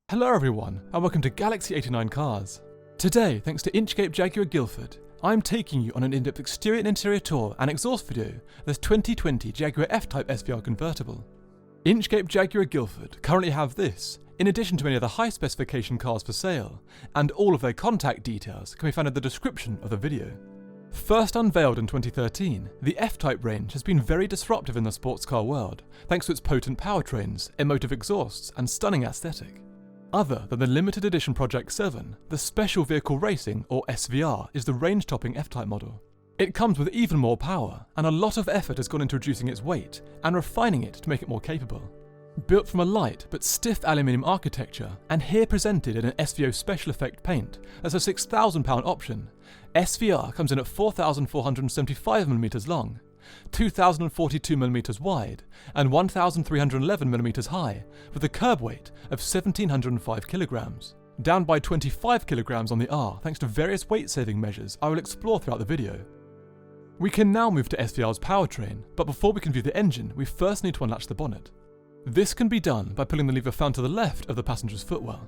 Hello everyone, and welcome to Galaxy 89 Cars. Today, thanks to Inchcape Jaguar Guildford, I'm taking you on an in-depth exterior and interior tour and exhaust video of this 2020 Jaguar F-Type SVR Convertible. Inchcape Jaguar Guildford currently have this, in addition to many other high specification cars for sale, and all of their contact details can be found in the description of the video. First unveiled in 2013, the F-Type range has been very disruptive in the sports car world, thanks to its potent powertrains, emotive exhausts, and stunning aesthetic. Other than the limited edition Project 7, the Special Vehicle Racing, or SVR, is the range-topping F-Type model. It comes with even more power, and a lot of effort has gone into reducing its weight and refining it to make it more capable. Built from a light but stiff aluminium architecture, and here presented in an SVO special effect paint as a £6,000 option, SVR comes in at 4,475mm long, 2,042mm wide, and 1,311mm high, with a curb weight of 1,705 kilograms, down by 25 kilograms on the R thanks to various weight-saving measures I will explore throughout the video. We can now move to SVR's powertrain, but before we can view the engine, we first need to unlatch the bonnet. This can be done by pulling the lever found to the left of the passenger's footwell.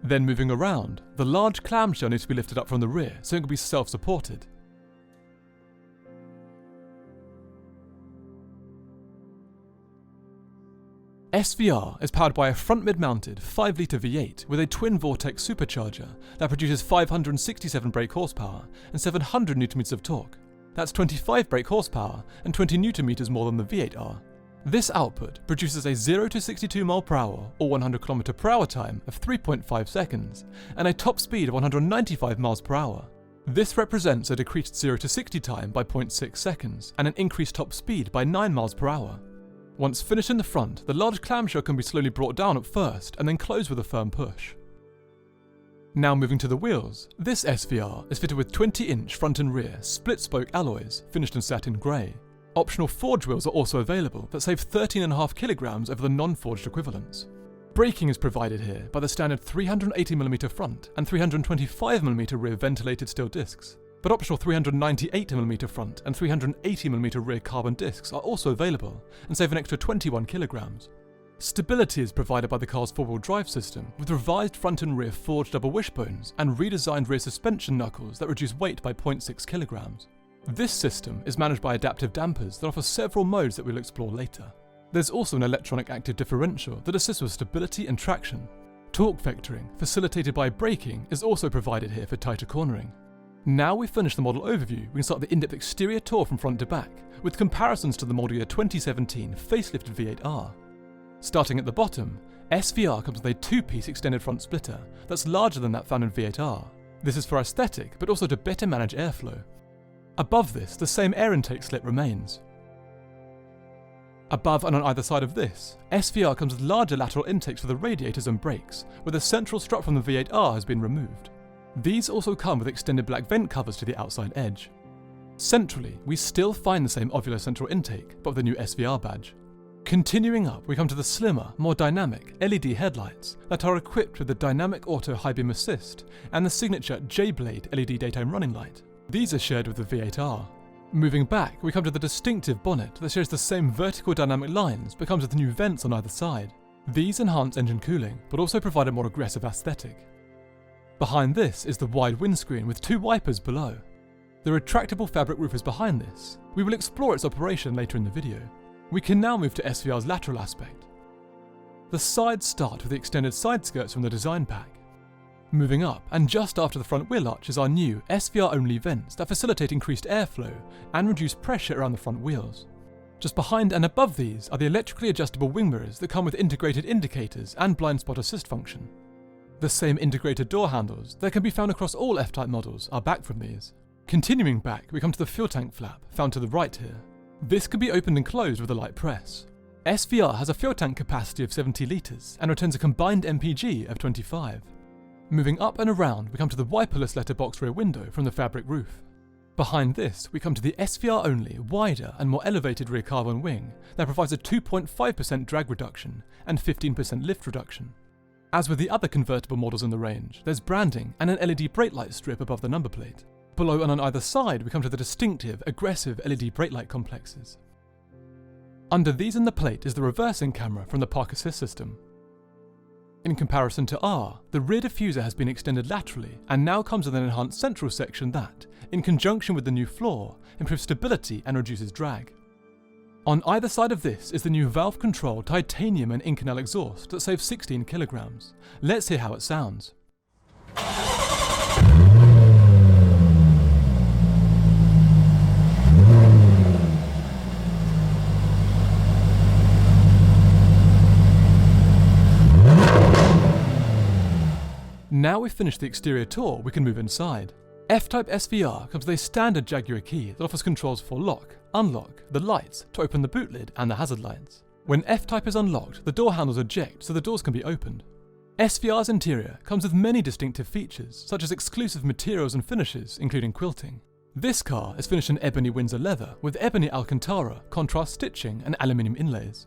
Then moving around, the large clamshell needs to be lifted up from the rear so it can be self-supported. SVR is powered by a front mid-mounted 5-litre V8 with a twin vortex supercharger that produces 567 brake horsepower and 700 Nm of torque. That's 25 brake horsepower and 20 Nm more than the V8R. This output produces a 0 to 62 mph or 100 km/h time of 3.5 seconds and a top speed of 195 mph. This represents a decreased 0 to 60 time by 0.6 seconds and an increased top speed by 9 mph. Once finished in the front, the large clamshell can be slowly brought down at first and then closed with a firm push. Now moving to the wheels, this SVR is fitted with 20-inch front and rear split-spoke alloys finished in satin grey. Optional forged wheels are also available that save 13.5 kilograms over the non-forged equivalents. Braking is provided here by the standard 380mm front and 325mm rear ventilated steel discs, but optional 398mm front and 380mm rear carbon discs are also available and save an extra 21 kilograms. Stability is provided by the car's four-wheel drive system with revised front and rear forged double wishbones and redesigned rear suspension knuckles that reduce weight by 0.6 kilograms. This system is managed by adaptive dampers that offer several modes that we'll explore later. There's also an electronic active differential that assists with stability and traction. Torque vectoring, facilitated by braking, is also provided here for tighter cornering. Now we've finished the model overview, we can start the in-depth exterior tour from front to back, with comparisons to the model year 2017 facelifted V8R. Starting at the bottom, SVR comes with a two-piece extended front splitter that's larger than that found in V8R. This is for aesthetic, but also to better manage airflow. Above this, the same air intake slit remains. Above and on either side of this, SVR comes with larger lateral intakes for the radiators and brakes, where the central strut from the V8R has been removed. These also come with extended black vent covers to the outside edge. Centrally, we still find the same ovular central intake, but with the new SVR badge. Continuing up, we come to the slimmer, more dynamic LED headlights that are equipped with the Dynamic Auto High Beam Assist and the signature J-Blade LED daytime running light. These are shared with the V8R. Moving back, we come to the distinctive bonnet that shares the same vertical dynamic lines but comes with new vents on either side. These enhance engine cooling, but also provide a more aggressive aesthetic. Behind this is the wide windscreen with two wipers below. The retractable fabric roof is behind this. We will explore its operation later in the video. We can now move to SVR's lateral aspect. The sides start with the extended side skirts from the design pack. Moving up, and just after the front wheel arch is our new SVR-only vents that facilitate increased airflow and reduce pressure around the front wheels. Just behind and above these are the electrically adjustable wing mirrors that come with integrated indicators and blind spot assist function. The same integrated door handles that can be found across all F-Type models are back from these. Continuing back, we come to the fuel tank flap, found to the right here. This can be opened and closed with a light press. SVR has a fuel tank capacity of 70 litres and returns a combined MPG of 25. Moving up and around, we come to the wiperless letterbox rear window from the fabric roof. Behind this, we come to the SVR-only, wider and more elevated rear carbon wing that provides a 2.5% drag reduction and 15% lift reduction. As with the other convertible models in the range, there's branding and an LED brake light strip above the number plate. Below and on either side, we come to the distinctive, aggressive LED brake light complexes. Under these in the plate is the reversing camera from the park assist system. In comparison to R, the rear diffuser has been extended laterally and now comes with an enhanced central section that, in conjunction with the new floor, improves stability and reduces drag. On either side of this is the new valve-controlled titanium and Inconel exhaust that saves 16 kilograms. Let's hear how it sounds. Now we've finished the exterior tour, we can move inside. F-Type SVR comes with a standard Jaguar key that offers controls for lock, unlock, the lights, to open the boot lid and the hazard lights. When F-Type is unlocked, the door handles eject so the doors can be opened. SVR's interior comes with many distinctive features, such as exclusive materials and finishes, including quilting. This car is finished in ebony Windsor leather with ebony Alcantara, contrast stitching and aluminium inlays.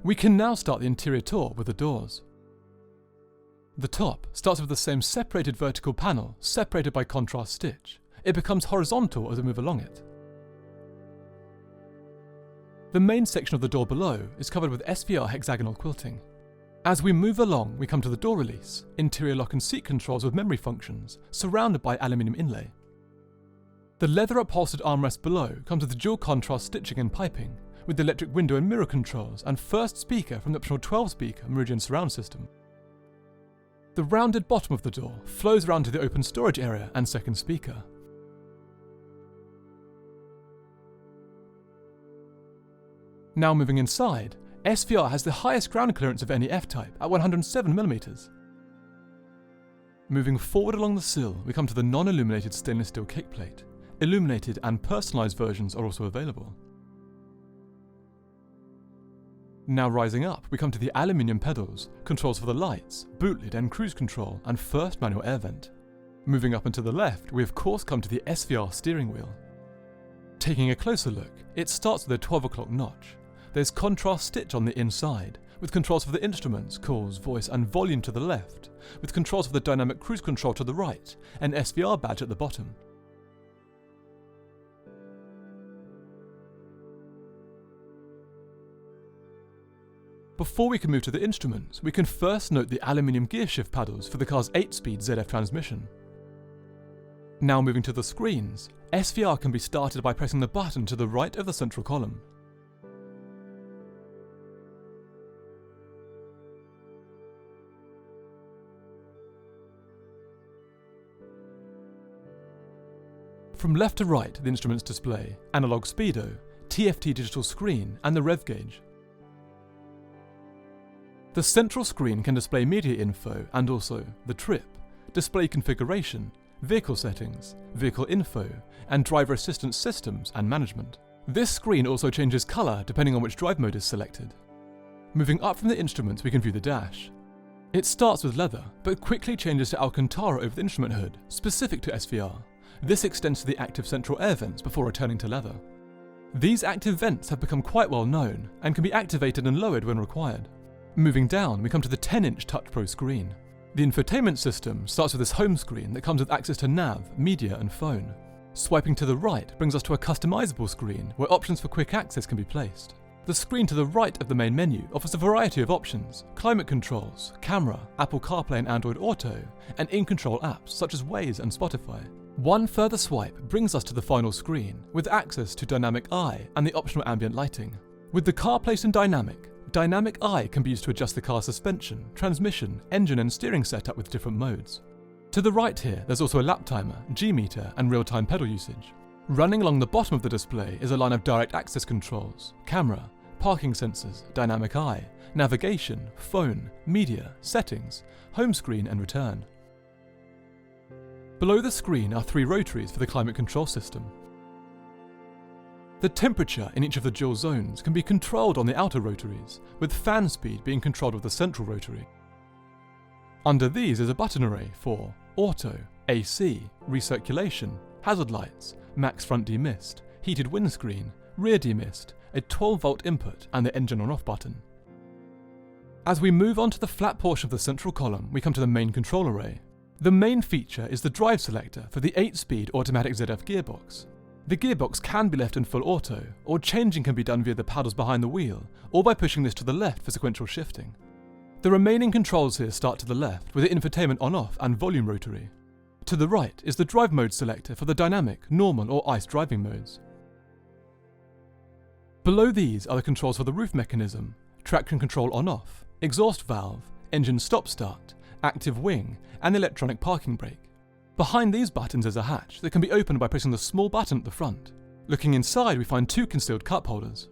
We can now start the interior tour with the doors. The top starts with the same separated vertical panel, separated by contrast stitch. It becomes horizontal as we move along it. The main section of the door below is covered with SVR hexagonal quilting. As we move along, we come to the door release, interior lock and seat controls with memory functions, surrounded by aluminium inlay. The leather upholstered armrest below comes with dual contrast stitching and piping, with the electric window and mirror controls and first speaker from the optional 12-speaker Meridian surround system. The rounded bottom of the door flows around to the open storage area and second speaker. Now moving inside, SVR has the highest ground clearance of any F-Type at 107mm. Moving forward along the sill, we come to the non-illuminated stainless steel kickplate. Illuminated and personalised versions are also available. Now rising up, we come to the aluminium pedals, controls for the lights, boot lid and cruise control, and first manual air vent. Moving up and to the left, we of course come to the SVR steering wheel. Taking a closer look, it starts with a 12 o'clock notch. There's contrast stitch on the inside, with controls for the instruments, calls, voice and volume to the left, with controls for the dynamic cruise control to the right, and SVR badge at the bottom. Before we can move to the instruments, we can first note the aluminium gearshift paddles for the car's 8-speed ZF transmission. Now moving to the screens, SVR can be started by pressing the button to the right of the central column. From left to right, the instruments display analog speedo, TFT digital screen, and the rev gauge. The central screen can display media info and also the trip, display configuration, vehicle settings, vehicle info, and driver assistance systems and management. This screen also changes colour depending on which drive mode is selected. Moving up from the instruments, we can view the dash. It starts with leather, but quickly changes to Alcantara over the instrument hood, specific to SVR. This extends to the active central air vents before returning to leather. These active vents have become quite well known and can be activated and lowered when required. Moving down, we come to the 10-inch Touch Pro screen. The infotainment system starts with this home screen that comes with access to nav, media and phone. Swiping to the right brings us to a customizable screen where options for quick access can be placed. The screen to the right of the main menu offers a variety of options: climate controls, camera, Apple CarPlay and Android Auto, and in-control apps such as Waze and Spotify. One further swipe brings us to the final screen, with access to Dynamic Eye and the optional ambient lighting. With the car placed in Dynamic, Dynamic Eye can be used to adjust the car's suspension, transmission, engine and steering setup with different modes. To the right here, there's also a lap timer, G-meter and real-time pedal usage. Running along the bottom of the display is a line of direct access controls, camera, parking sensors, Dynamic Eye, navigation, phone, media, settings, home screen and return. Below the screen are 3 rotaries for the climate control system. The temperature in each of the dual zones can be controlled on the outer rotaries, with fan speed being controlled with the central rotary. Under these is a button array for Auto, AC, Recirculation, Hazard Lights, Max Front Demist, Heated Windscreen, Rear Demist, a 12-volt input and the engine on-off button. As we move on to the flat portion of the central column, we come to the main control array. The main feature is the drive selector for the 8-speed automatic ZF gearbox. The gearbox can be left in full auto, or changing can be done via the paddles behind the wheel, or by pushing this to the left for sequential shifting. The remaining controls here start to the left with the infotainment on-off and volume rotary. To the right is the drive mode selector for the dynamic, normal or ICE driving modes. Below these are the controls for the roof mechanism, traction control on-off, exhaust valve, engine stop-start, active wing, and electronic parking brake. Behind these buttons is a hatch that can be opened by pressing the small button at the front. Looking inside, we find 2 concealed cup holders.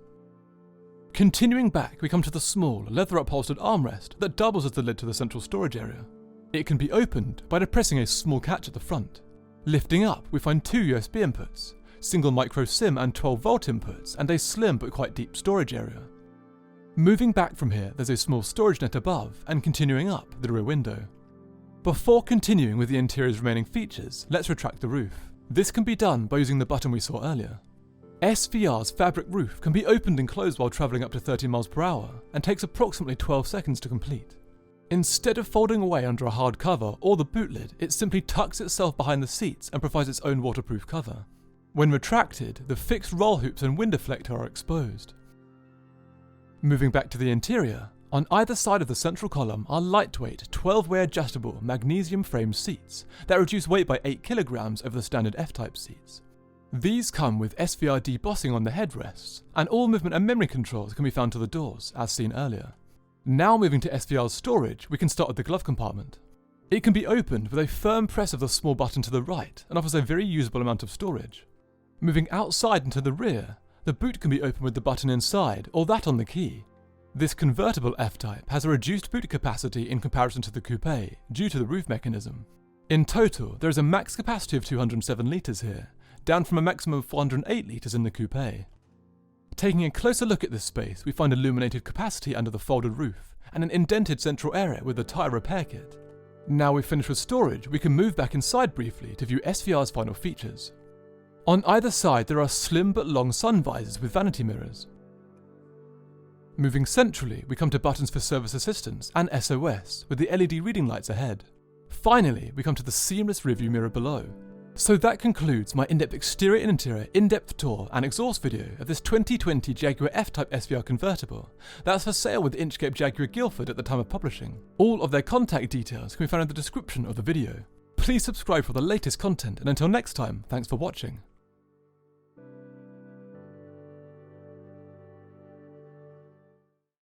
Continuing back, we come to the small, leather-upholstered armrest that doubles as the lid to the central storage area. It can be opened by depressing a small catch at the front. Lifting up, we find 2 USB inputs, single micro SIM and 12-volt inputs, and a slim but quite deep storage area. Moving back from here, there's a small storage net above, and continuing up, the rear window. Before continuing with the interior's remaining features, let's retract the roof. This can be done by using the button we saw earlier. SVR's fabric roof can be opened and closed while travelling up to 30 miles per hour, and takes approximately 12 seconds to complete. Instead of folding away under a hard cover or the boot lid, it simply tucks itself behind the seats and provides its own waterproof cover. When retracted, the fixed roll hoops and wind deflector are exposed. Moving back to the interior, on either side of the central column are lightweight, 12-way adjustable magnesium-framed seats that reduce weight by 8 kilograms over the standard F-Type seats. These come with SVR debossing on the headrests, and all movement and memory controls can be found to the doors, as seen earlier. Now moving to SVR's storage, we can start with the glove compartment. It can be opened with a firm press of the small button to the right and offers a very usable amount of storage. Moving outside into the rear, the boot can be opened with the button inside or that on the key. This convertible F-Type has a reduced boot capacity in comparison to the coupe due to the roof mechanism. In total, there is a max capacity of 207 litres here, down from a maximum of 408 litres in the coupe. Taking a closer look at this space, we find illuminated capacity under the folded roof and an indented central area with a tyre repair kit. Now we've finished with storage, we can move back inside briefly to view SVR's final features. On either side there are slim but long sun visors with vanity mirrors. Moving centrally, we come to buttons for service assistance and SOS with the LED reading lights ahead. Finally, we come to the seamless rearview mirror below. So that concludes my in-depth exterior and interior in-depth tour and exhaust video of this 2020 Jaguar F-Type SVR Convertible that's for sale with Inchcape Jaguar Guildford at the time of publishing. All of their contact details can be found in the description of the video. Please subscribe for the latest content, and until next time, thanks for watching.